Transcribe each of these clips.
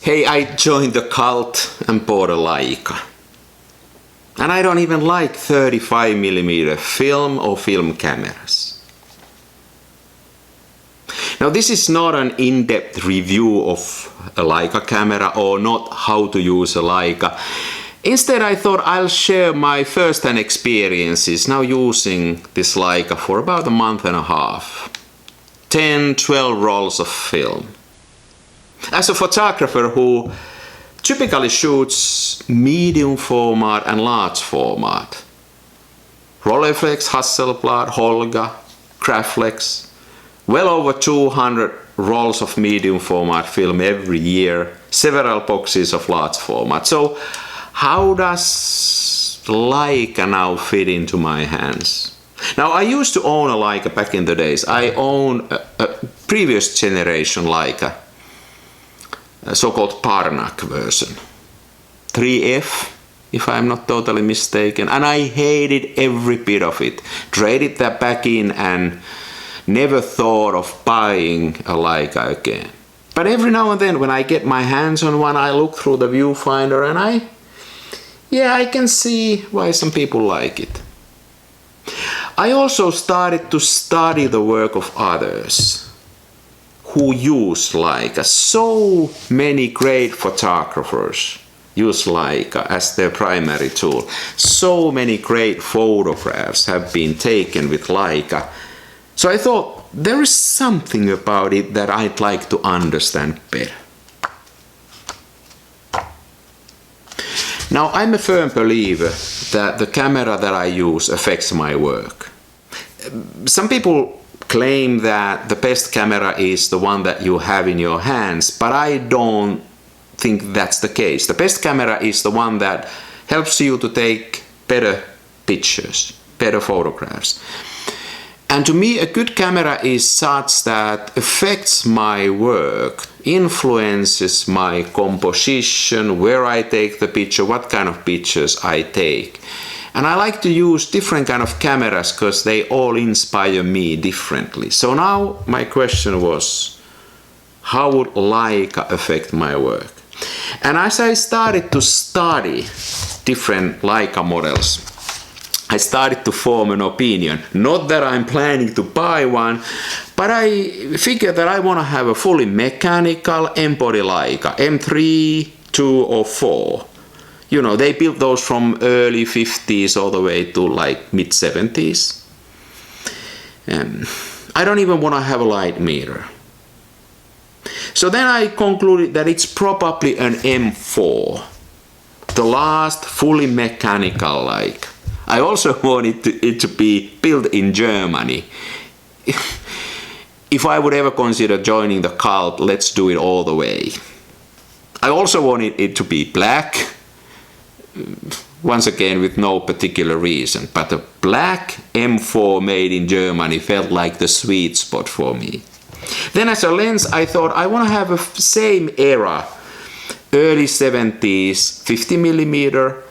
Hey, I joined the cult and bought a Leica. And I don't even like 35mm film or film cameras. Now this is not an in-depth review of a Leica camera or not how to use a Leica. Instead I thought I'll share my first-hand experiences now using this Leica for about a month and a half. 10-12 rolls of film. As a photographer who typically shoots medium format and large format, Rolleiflex, Hasselblad, Holga, Graflex, well over 200 rolls of medium format film every year, several boxes of large format. So how does Leica now fit into my hands? Now I used to own a Leica back in the days. I own a previous generation Leica, a so-called Parnac version, 3F if I'm not totally mistaken, and I hated every bit of it. Traded that back in and never thought of buying a Leica again. But every now and then when I get my hands on one, I look through the viewfinder and I can see why some people like it. I also started to study the work of others who use Leica. So many great photographers use Leica as their primary tool. So many great photographs have been taken with Leica. So I thought there is something about it that I'd like to understand better. Now I'm a firm believer that the camera that I use affects my work. Some people claim that the best camera is the one that you have in your hands, but I don't think that's the case. The best camera is the one that helps you to take better pictures, better photographs. And to me, a good camera is such that affects my work, influences my composition, where I take the picture, what kind of pictures I take. And I like to use different kind of cameras because they all inspire me differently. So now my question was, how would Leica affect my work? And as I started to study different Leica models, I started to form an opinion. Not that I'm planning to buy one, but I figured that I want to have a fully mechanical M-body Leica, M3, 2 or 4. You know, they built those from early 50s all the way to like mid 70s. I don't even want to have a light mirror. So then I concluded that it's probably an M4, the last fully mechanical Leica. I also wanted it to be built in Germany. If I would ever consider joining the cult, let's do it all the way. I also wanted it to be black. Once again, with no particular reason, but a black M4 made in Germany felt like the sweet spot for me. Then as a lens, I thought I want to have a same era, early 70s, 50mm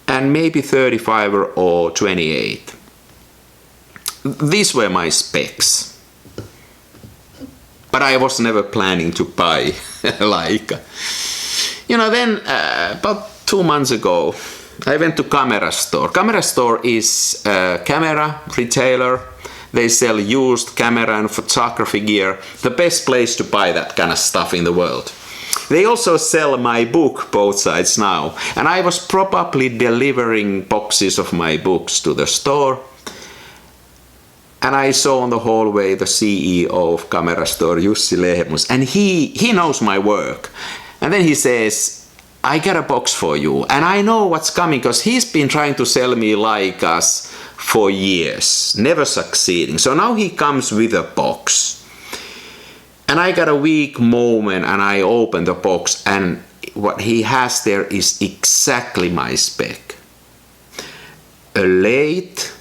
and maybe 35 or 28. These were my specs. But I was never planning to buy a Leica. You know, then about 2 months ago, I went to Camera Store. Camera Store is a camera retailer. They sell used camera and photography gear. The best place to buy that kind of stuff in the world. They also sell my book, Both Sides Now. And I was probably delivering boxes of my books to the store. And I saw on the hallway the CEO of Camera Store, Jussi Lehmus. And he knows my work. And then he says, I got a box for you. And I know what's coming because he's been trying to sell me Leicas for years, never succeeding. So now he comes with a box. And I got a weak moment and I opened the box and what he has there is exactly my spec. A late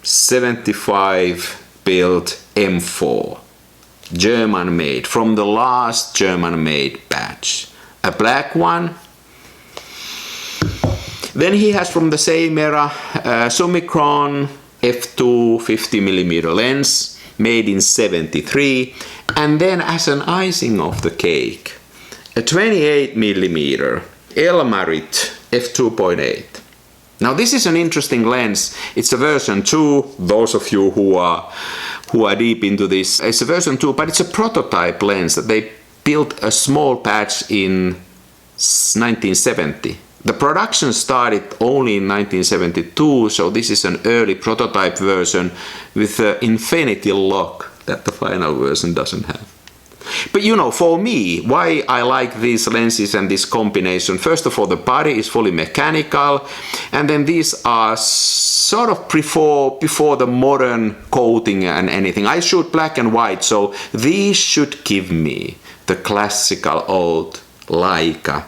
75 built M4, German made, from the last German made batch. A black one. Then he has from the same era Summicron f2 50mm lens made in 73, and then as an icing of the cake, a a 28mm Elmarit f2.8. Now this is an interesting lens. It's a version 2. Those of you who are deep into this, it's a version 2, but it's a prototype lens that they built a small batch in 1970. The production started only in 1972, so this is an early prototype version with an infinity lock that the final version doesn't have. But you know, for me, why I like these lenses and this combination, first of all, the body is fully mechanical, and then these are sort of before the modern coating and anything. I shoot black and white, so these should give me the classical old Leica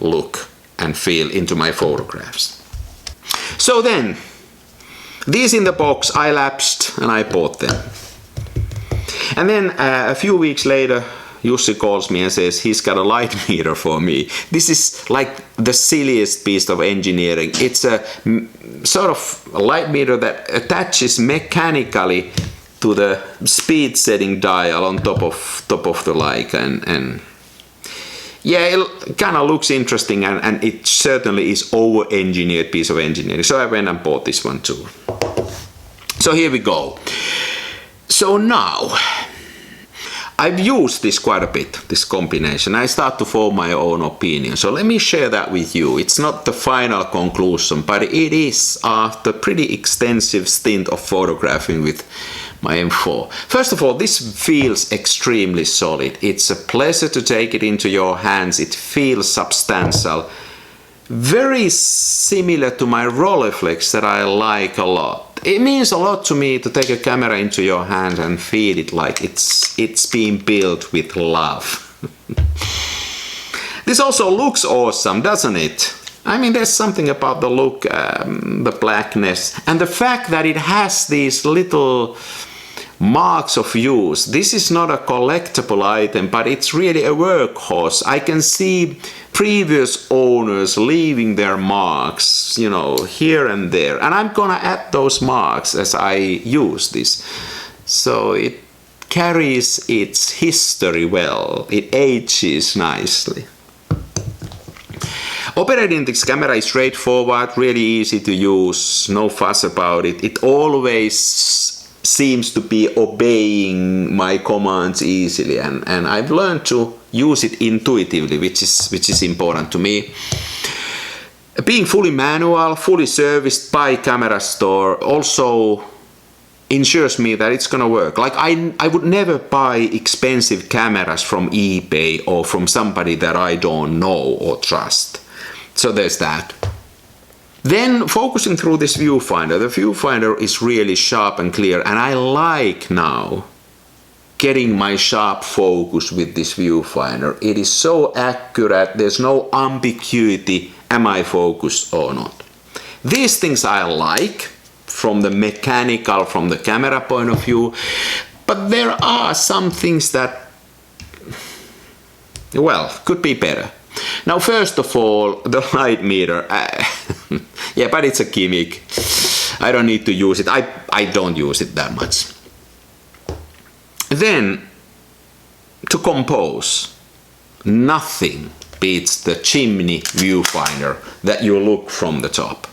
look and feel into my photographs. So then, these in the box, I lapsed and I bought them. And then a few weeks later, Jussi calls me and says he's got a light meter for me. This is like the silliest piece of engineering. It's a sort of light meter that attaches mechanically to the speed setting dial on top of the Leica, and yeah, it kind of looks interesting, and it certainly is over-engineered piece of engineering. So I went and bought this one too. So here we go. So now, I've used this quite a bit, this combination. I start to form my own opinion. So let me share that with you. It's not the final conclusion, but it is after pretty extensive stint of photographing with my M4. First of all, this feels extremely solid. It's a pleasure to take it into your hands. It feels substantial. Very similar to my Rolleiflex that I like a lot. It means a lot to me to take a camera into your hand and feel it like it's being built with love. This also looks awesome, doesn't it? I mean, there's something about the look, the blackness, and the fact that it has these little marks of use. This is not a collectible item, but it's really a workhorse. I can see previous owners leaving their marks, you know, here and there, and I'm gonna add those marks as I use this. So it carries its history well. It ages nicely. Operating this camera is straightforward, really easy to use, no fuss about it. It always seems to be obeying my commands easily, and I've learned to use it intuitively, which is important to me. Being fully manual, fully serviced by camera store also ensures me that it's gonna work. Like I would never buy expensive cameras from eBay or from somebody that I don't know or trust. So there's that. Then focusing through this viewfinder, the viewfinder is really sharp and clear, and I like now getting my sharp focus with this viewfinder. It is so accurate, there's no ambiguity, am I focused or not. These things I like from the mechanical, from the camera point of view, but there are some things that, well, could be better. Now, first of all, the light meter. Yeah, but it's a gimmick. I don't need to use it. I don't use it that much. Then, to compose, nothing beats the chimney viewfinder that you look from the top.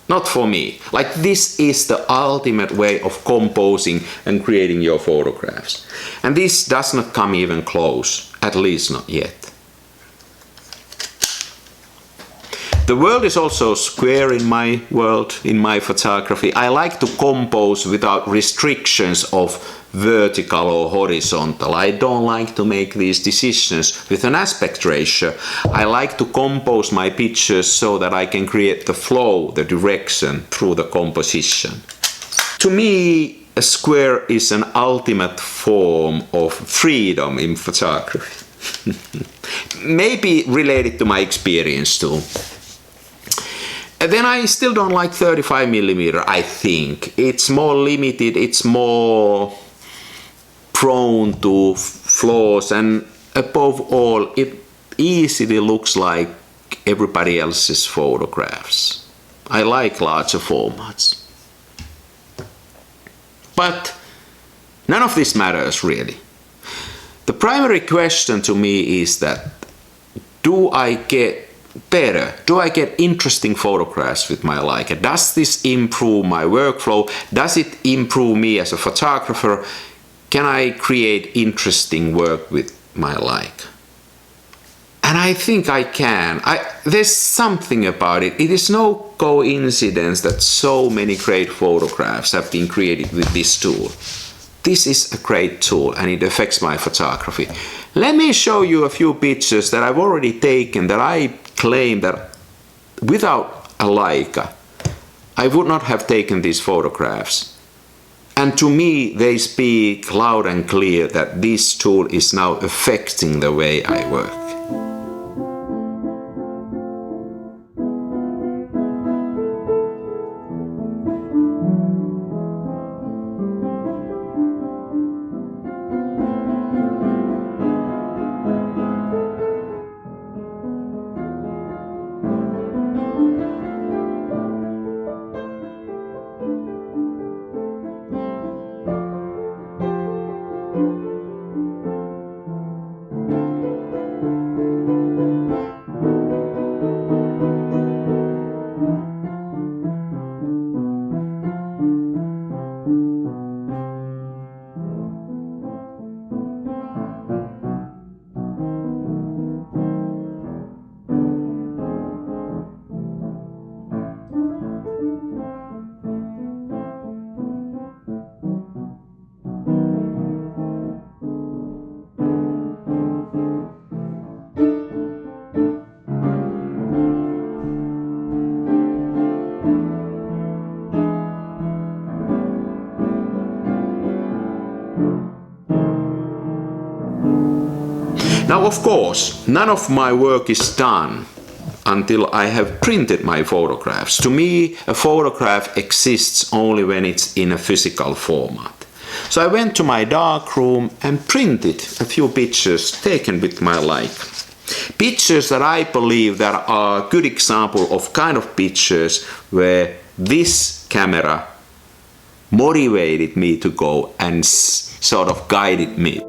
Not for me. Like, this is the ultimate way of composing and creating your photographs. And this does not come even close, at least not yet. The world is also square in my world, in my photography. I like to compose without restrictions of vertical or horizontal. I don't like to make these decisions with an aspect ratio. I like to compose my pictures so that I can create the flow, the direction through the composition. To me, a square is an ultimate form of freedom in photography. Maybe related to my experience too. And then I still don't like 35mm, I think. It's more limited, it's more prone to flaws, and above all, it easily looks like everybody else's photographs. I like larger formats. But none of this matters really. The primary question to me is that do I get better? Do I get interesting photographs with my Leica? Does this improve my workflow? Does it improve me as a photographer? Can I create interesting work with my Leica? And I think I can. There's something about it. It is no coincidence that so many great photographs have been created with this tool. This is a great tool and it affects my photography. Let me show you a few pictures that I've already taken that I claim that without a Leica, I would not have taken these photographs. And to me, they speak loud and clear that this tool is now affecting the way I work. Now, of course, none of my work is done until I have printed my photographs. To me, a photograph exists only when it's in a physical format. So I went to my darkroom and printed a few pictures taken with my Leica. Pictures that I believe that are a good example of kind of pictures where this camera motivated me to go and sort of guided me.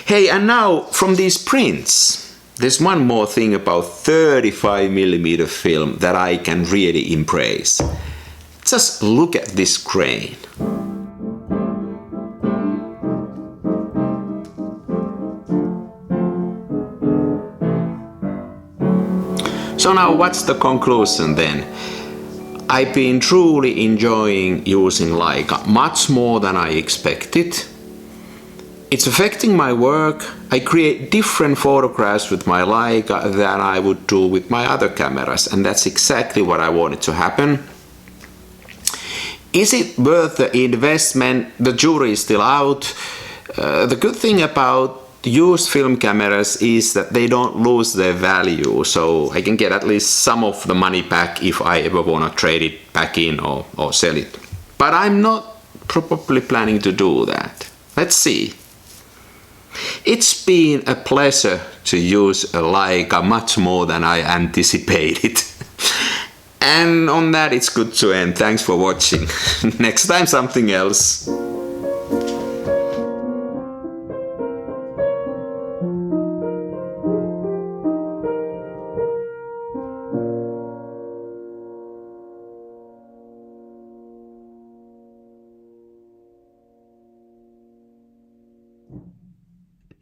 Hey, and now from these prints, there's one more thing about 35mm film that I can really embrace. Just look at this grain. So now what's the conclusion then? I've been truly enjoying using Leica, much more than I expected. It's affecting my work. I create different photographs with my Leica than I would do with my other cameras, and that's exactly what I wanted to happen. Is it worth the investment? The jury is still out. The good thing about used film cameras is that they don't lose their value, so I can get at least some of the money back if I ever want to trade it back in or sell it. But I'm not probably planning to do that. Let's see. It's been a pleasure to use a Leica much more than I anticipated. And on that, it's good to end. Thanks for watching. Next time something else.